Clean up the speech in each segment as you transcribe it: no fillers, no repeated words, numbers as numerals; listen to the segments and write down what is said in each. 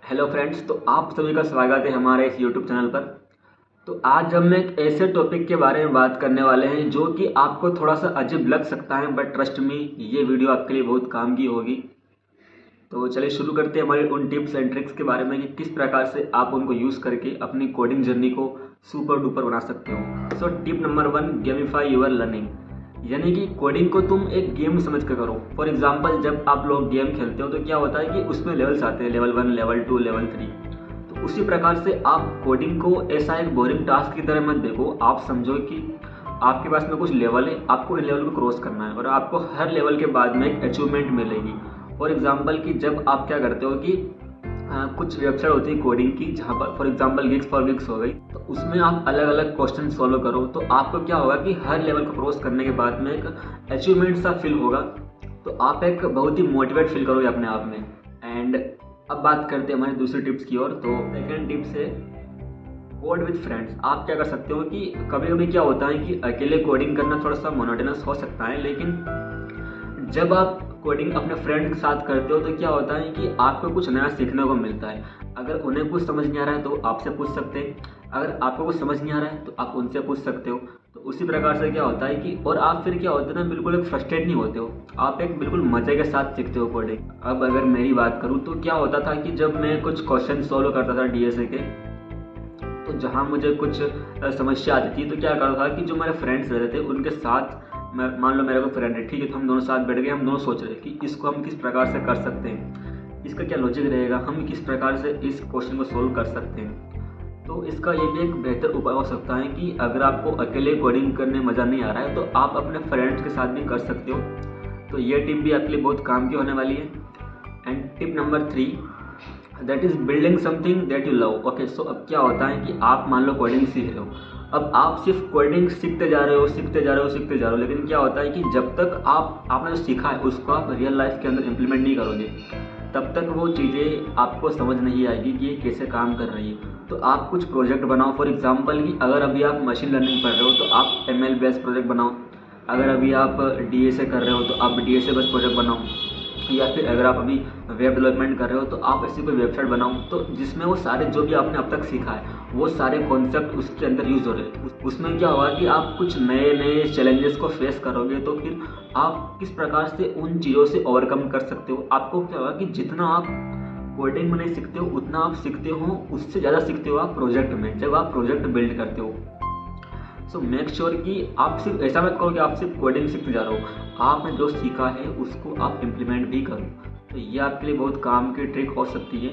Hello friends, तो आप सभी का स्वागत है हमारे इस यूट्यूब चैनल पर। तो आज हम एक ऐसे टॉपिक के बारे में बात करने वाले हैं जो कि आपको थोड़ा सा अजीब लग सकता है, बट ट्रस्ट मी, ये वीडियो आपके लिए बहुत काम की होगी। तो चलिए शुरू करते हैं हमारे उन टिप्स एंड ट्रिक्स के बारे में कि किस प्रकार से आप उनको यूज़ करके अपनी कोडिंग जर्नी को सुपर डुपर बना सकते हो। So tip number 1, gamify your learning. यानी कि कोडिंग को तुम एक गेम समझ कर करो। फॉर एग्जाम्पल, जब आप लोग गेम खेलते हो तो क्या होता है कि उसमें लेवल्स आते हैं, लेवल 1, लेवल 2, लेवल 3। तो उसी प्रकार से आप कोडिंग को ऐसा एक बोरिंग टास्क की तरह मत देखो। आप समझो कि आपके पास में कुछ लेवल है, आपको इन लेवल को क्रॉस करना है और आपको हर लेवल के बाद में एक अचीवमेंट मिलेगी। फॉर एग्जाम्पल कि जब आप क्या करते हो कि कुछ वेबसाइट होती है कोडिंग की, जहाँ पर for example gigs for gigs हो गई, तो उसमें आप अलग अलग क्वेश्चन सॉल्व करो तो आपको क्या होगा कि हर लेवल को क्रॉस करने के बाद में एक अचीवमेंट सा फील होगा। तो आप एक बहुत ही मोटिवेट फील करोगे अपने आप में। एंड अब बात करते हैं हमारी दूसरी टिप्स की ओर। तो सेकेंड टिप्स है कोड विद फ्रेंड्स। आप क्या कर सकते हो कि कभी कभी क्या होता है कि अकेले कोडिंग करना थोड़ा सा मोनोटोनस हो सकता है, लेकिन जब आप कोडिंग अपने फ्रेंड के साथ करते हो तो क्या होता है कि आपको कुछ नया सीखने को मिलता है। अगर उन्हें कुछ समझ नहीं आ रहा है तो आपसे पूछ सकते हैं, अगर आपको कुछ समझ नहीं आ रहा है तो आप उनसे पूछ सकते हो। तो उसी प्रकार से क्या होता है कि और आप फिर क्या होता है ना, बिल्कुल एक फ्रस्ट्रेट नहीं होते हो, आप एक बिल्कुल मजे के साथ सीखते हो कोडिंग। अब अगर मेरी बात करूँ तो क्या होता था कि जब मैं कुछ क्वेश्चन सॉल्व करता था डीएसए के, तो जहाँ मुझे कुछ समस्या आती थी तो क्या करता था कि जो मेरे फ्रेंड्स रहते थे उनके साथ, मैं मान लो मेरा कोई फ्रेंड है, ठीक है, तो हम दोनों साथ बैठ गए, हम दोनों सोच रहे कि इसको हम किस प्रकार से कर सकते हैं, इसका क्या लॉजिक रहेगा, हम किस प्रकार से इस क्वेश्चन को सोल्व कर सकते हैं। तो इसका ये भी एक बेहतर उपाय हो सकता है कि अगर आपको अकेले कोडिंग करने मज़ा नहीं आ रहा है तो आप अपने फ्रेंड्स के साथ भी कर सकते हो। तो ये टिप भी आपके लिए बहुत काम की होने वाली है। And tip number 3, that is building something that you love. Okay, so अब क्या होता है कि आप मान लो कोडिंग सीख रहे हो, अब आप सिर्फ कोडिंग सीखते जा रहे हो, सीखते जा रहे हो, सीखते जा रहे हो, लेकिन क्या होता है कि जब तक आपने जो सीखा है उसको आप रियल लाइफ के अंदर इम्प्लीमेंट नहीं करोगे, तब तक वो चीज़ें आपको समझ नहीं आएगी कि ये कैसे काम कर रही है। तो आप कुछ प्रोजेक्ट बनाओ। फॉर एग्जांपल कि अगर अभी आप मशीन लर्निंग पढ़ रहे हो तो आप ML बेस्ड प्रोजेक्ट बनाओ, अगर अभी आप DSA कर रहे हो तो आप DSA बेस्ड प्रोजेक्ट बनाओ, या फिर अगर आप अभी वेब डेवलपमेंट कर रहे हो तो आप ऐसी कोई वेबसाइट बनाओ तो जिसमें वो सारे जो भी आपने अब तक सीखा है वो सारे कॉन्सेप्ट उसके अंदर यूज़ हो रहे हैं। उसमें क्या होगा कि आप कुछ नए नए चैलेंजेस को फेस करोगे तो फिर आप किस प्रकार से उन चीज़ों से ओवरकम कर सकते हो। आपको क्या होगा कि जितना आप कोडिंग में नहीं सीखते हो उतना आप सीखते हो, उससे ज़्यादा सीखते हो आप प्रोजेक्ट में, जब आप प्रोजेक्ट बिल्ड करते हो। सो मेक श्योर कि आप सिर्फ ऐसा मत करो कि आप सिर्फ कोडिंग सीखते जा रहे हो, आपने जो सीखा है उसको आप इम्प्लीमेंट भी करो। तो ये आपके लिए बहुत काम की ट्रिक हो सकती है।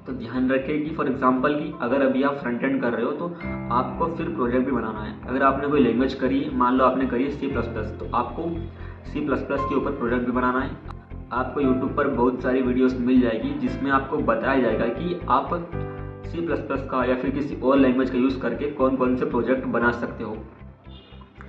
तो ध्यान रखें कि फॉर एग्जांपल कि अगर अभी आप फ्रंट एंड कर रहे हो तो आपको फिर प्रोजेक्ट भी बनाना है। अगर आपने कोई लैंग्वेज करी, मान लो आपने करी C++, तो आपको C++ के ऊपर प्रोजेक्ट भी बनाना है। आपको यूट्यूब पर बहुत सारी वीडियोस मिल जाएगी जिसमें आपको बताया जाएगा कि आप C++ का या फिर किसी और लैंग्वेज का यूज़ करके कौन कौन से प्रोजेक्ट बना सकते हो।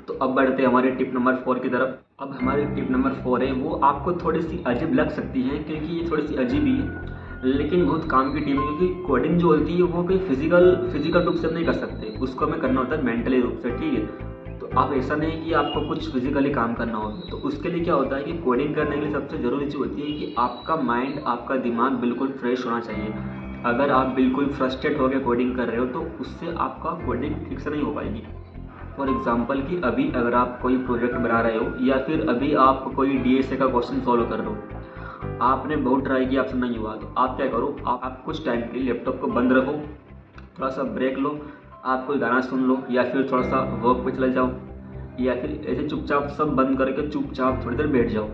तो अब बढ़ते हैं हमारे टिप नंबर 4 की तरफ। अब हमारी टिप नंबर 4 है, वो आपको थोड़ी सी अजीब लग सकती है क्योंकि ये थोड़ी सी अजीब ही है, लेकिन बहुत काम की टिप है। क्योंकि कोडिंग जो होती है वो कोई फिजिकल रूप से नहीं कर सकते, उसको हमें करना होता है मेंटली रूप से, ठीक है। तो आप ऐसा नहीं कि आपको कुछ फिजिकली काम करना होगा। तो उसके लिए क्या होता है कि कोडिंग करने के लिए सबसे ज़रूरी चीज़ होती है कि आपका माइंड, आपका दिमाग बिल्कुल फ्रेश होना चाहिए। अगर आप बिल्कुल फ्रस्ट्रेट होकर कोडिंग कर रहे हो तो उससे आपका कोडिंग ठीक से नहीं हो पाएगी। फॉर एग्जाम्पल कि अभी अगर आप कोई प्रोजेक्ट बना रहे हो या फिर अभी आप कोई DSA का क्वेश्चन सॉल्व कर रहे हो, आपने बहुत ट्राई किया, आपसे नहीं हुआ, तो आप क्या करो, आप कुछ टाइम के लिए लैपटॉप को बंद रखो, थोड़ा सा ब्रेक लो, आप कोई गाना सुन लो या फिर थोड़ा सा वॉक पे चले जाओ, या फिर ऐसे चुपचाप सब बंद करके चुपचाप थोड़ी देर बैठ जाओ।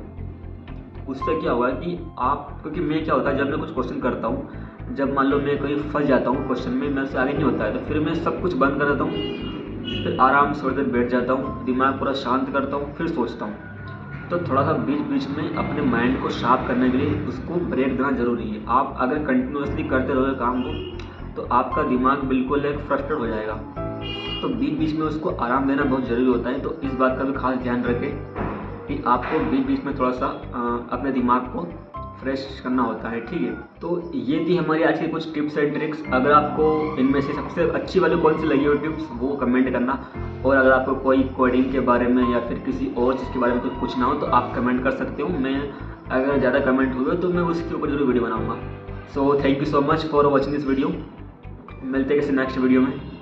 उससे क्या हुआ कि आप, क्योंकि मैं क्या होता है जब मैं कुछ क्वेश्चन करता हूँ, जब मान लो मैं कहीं फंस जाता हूँ क्वेश्चन में, मेरे से आगे नहीं होता है, तो फिर मैं सब कुछ बंद कर देता हूँ, फिर आराम से थोड़ी देर बैठ जाता हूँ, दिमाग पूरा शांत करता हूँ, फिर सोचता हूँ। तो थोड़ा सा बीच बीच में अपने माइंड को शार्प करने के लिए उसको ब्रेक देना ज़रूरी है। आप अगर कंटिन्यूसली करते रहोगे काम को तो आपका दिमाग बिल्कुल एक फ्रस्ट्रेट हो जाएगा। तो बीच बीच में उसको आराम देना बहुत ज़रूरी होता है। तो इस बात का भी खास ध्यान रखें कि आपको बीच बीच में थोड़ा सा अपने दिमाग को फ्रेश करना होता है, ठीक है। तो ये थी हमारी आज की कुछ टिप्स एंड ट्रिक्स। अगर आपको इनमें से सबसे अच्छी वाली कौन सी लगी हो टिप्स, वो कमेंट करना। और अगर आपको कोई कोडिंग के बारे में या फिर किसी और चीज़ के बारे में कुछ पूछना हो तो आप कमेंट कर सकते हो। मैं अगर ज़्यादा कमेंट हुए तो मैं उसके ऊपर जरूर वीडियो बनाऊँगा। So thank you so much for watching this video. मिलते हैं किसी नेक्स्ट वीडियो में।